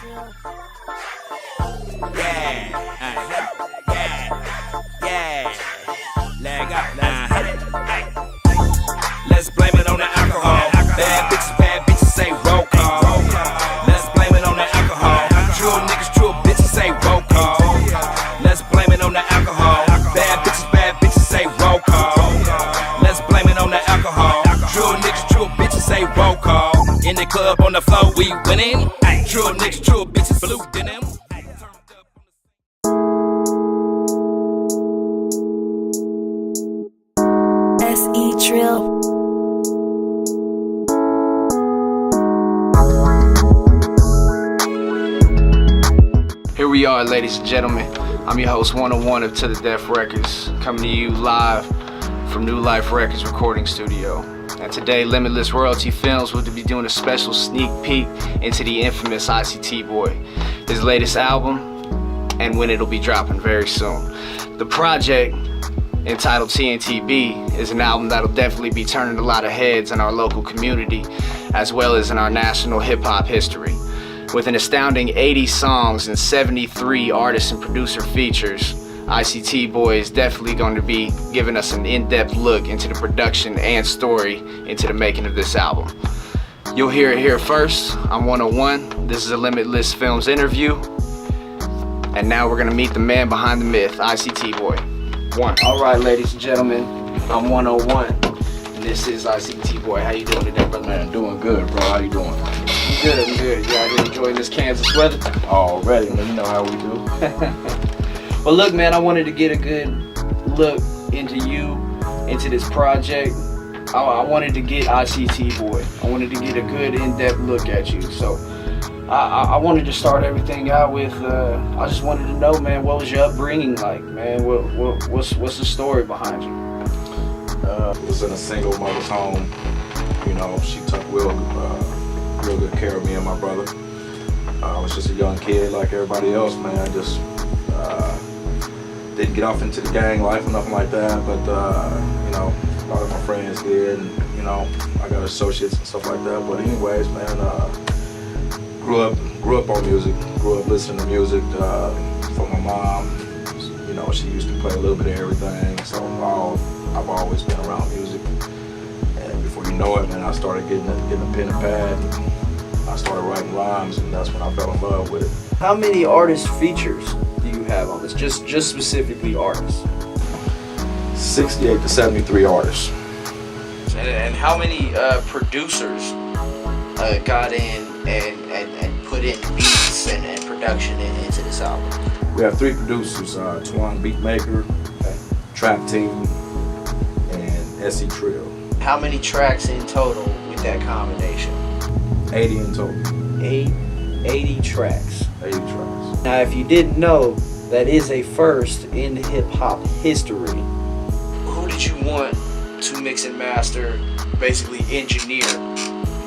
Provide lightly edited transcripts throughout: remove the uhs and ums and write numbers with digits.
Leg up, let's blame it on the alcohol. Bad bitches say roll call. Let's blame it on the alcohol. True niggas, true bitches say roll call. Let's blame it on the alcohol. Bad bitches say roll call. Let's blame it on the alcohol. True niggas, true bitches say roll call. In the club on the floor, we winning. True niggas, true bitches, blue denim. Trill. Here we are, ladies and gentlemen. I'm your host 101 of To The Death Records, coming to you live from New Life Records recording studio. And today, Limitless Royalty Films will be doing a special sneak peek into the infamous ICT Boy, his latest album, and when it'll be dropping very soon. The project, entitled TNTB, is an album that'll definitely be turning a lot of heads in our local community as well as in our national hip-hop history. With an astounding 80 songs and 73 artist and producer features, ICT Boy is definitely going to be giving us an in-depth look into the production and story into the making of this album. You'll hear it here first. I'm 101. This is a Limitless Films interview. And now we're going to meet the man behind the myth, ICT Boy. Alright, ladies and gentlemen, I'm 101, and this is ICT Boy. How you doing today, brother? Man, doing good, bro. How you doing? I'm good. You out here enjoying this Kansas weather? Already, man. You know how we do. Well, look, man, I wanted to get a good look into you, into this project. I wanted to get ICT Boy. I wanted to get a good in-depth look at you. So I wanted to start everything out with, I just wanted to know, man, what was your upbringing like, man? What's the story behind you? Was in a single mother's home. You know, she took real good care of me and my brother. I was just a young kid like everybody else, man. I just didn't get off into the gang life or nothing like that, but you know, a lot of my friends did, and you know, I got associates and stuff like that. But anyways, man, grew up on music, grew up listening to music from my mom. You know, she used to play a little bit of everything, so I've always been around music. And before you know it, man, I started getting a pen and pad, and I started writing rhymes, and that's when I fell in love with it. How many artist features do you have on this? Just specifically artists? 68 to 73 artists. And how many producers got in and put in beats and production into this album? We have 3 producers, Twan Beatmaker, Trap Team, and SE Trill. How many tracks in total with that combination? 80 in total. 80 tracks. 80 tracks. Now, if you didn't know, that is a first in hip-hop history. Who did you want to mix and master, basically engineer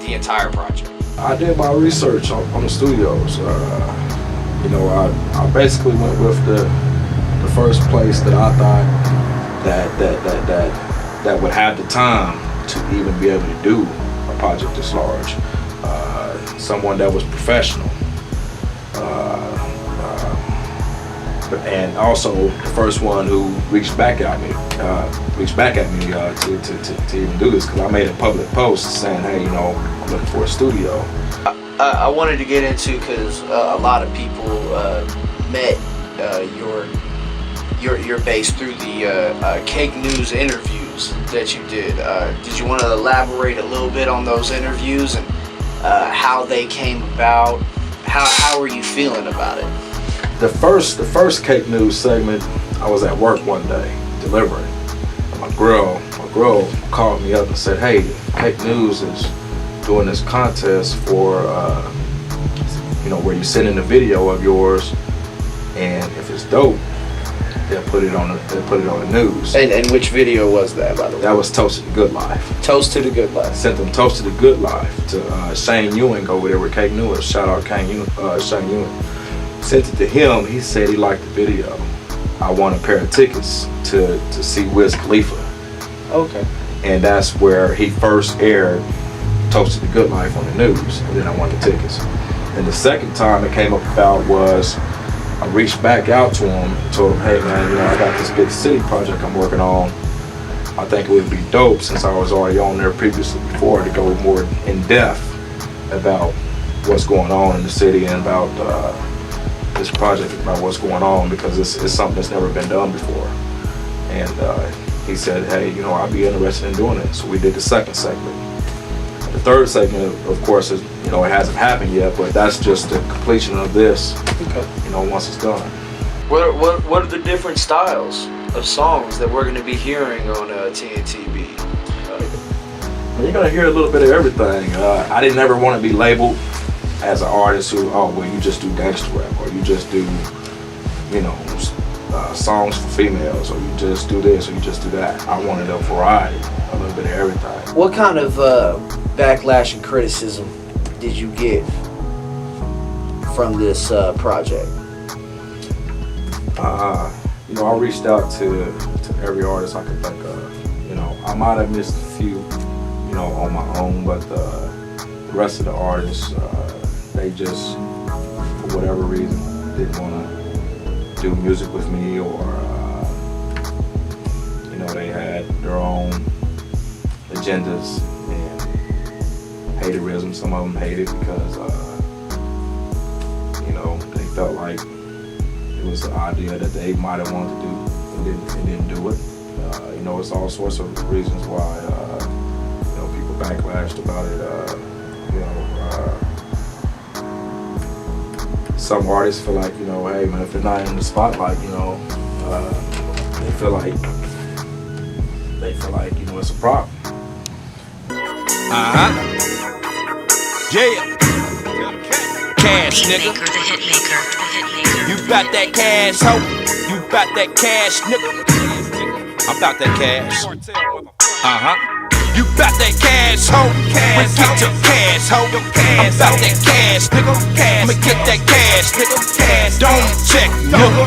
the entire project? I did my research on the studios. You know, I basically went with the first place that I thought that would have the time to even be able to do a project this large. Someone that was professional, and also the first one who reached back at me to even do this, because I made a public post saying, hey, you know, I'm looking for a studio. I wanted to get into, because a lot of people met your base through the KAKE News interviews that you did. Did you want to elaborate a little bit on those interviews and how they came about? How were you feeling about it? The first KAKE News segment, I was at work one day delivering. And my girl called me up and said, hey, KAKE News is doing this contest for, you know, where you send in a video of yours, and if it's dope, they'll put it on the news. And which video was that, by the way? That was Toast to the Good Life. Toast to the Good Life. Sent them Toast to the Good Life to Shane Ewing over there with KAKE News. Shout out Shane Ewing. Sent it to him. He said he liked the video. I won a pair of tickets to see Wiz Khalifa. Okay. And that's where he first aired Toast to the Good Life on the news, and then I won the tickets. And the second time it came up about was I reached back out to him and told him, hey man, you know, I got this big city project I'm working on. I think it would be dope, since I was already on there previously before, to go more in depth about what's going on in the city and about this project, about what's going on, because it's something that's never been done before. And he said, hey, you know, I'd be interested in doing it. So we did the second segment. The third segment, of course, is, you know, it hasn't happened yet, but that's just the completion of this, you know, once it's done. What are the different styles of songs that we're going to be hearing on TNTB? You're going to hear a little bit of everything. I didn't ever want to be labeled as an artist who, oh, well, you just do gangster rap, or you just do, you know, songs for females, or you just do this, or you just do that. I wanted a variety, a little bit of everything. What kind of backlash and criticism did you get from this project? You know, I reached out to every artist I could think of. You know, I might have missed a few, you know, on my own, but the rest of the artists, they just, for whatever reason, didn't want to do music with me, or, you know, they had their own agendas and haterism. Some of them hated because, you know, they felt like it was an idea that they might have wanted to do and didn't do it. You know, it's all sorts of reasons why, you know, people backlashed about it. You know, some artists feel like, you know, hey man, if they're not in the spotlight, you know, they feel like, you know, it's a problem. Yeah. Cash, nigga. The hitmaker. You bout that cash, ho? You bout that cash, nigga? I'm bout that cash. You bout that cash, ho? I'ma get your cash, ho? I'm bout that cash, nigga. I'ma get that cash, nigga. Don't check, nigga.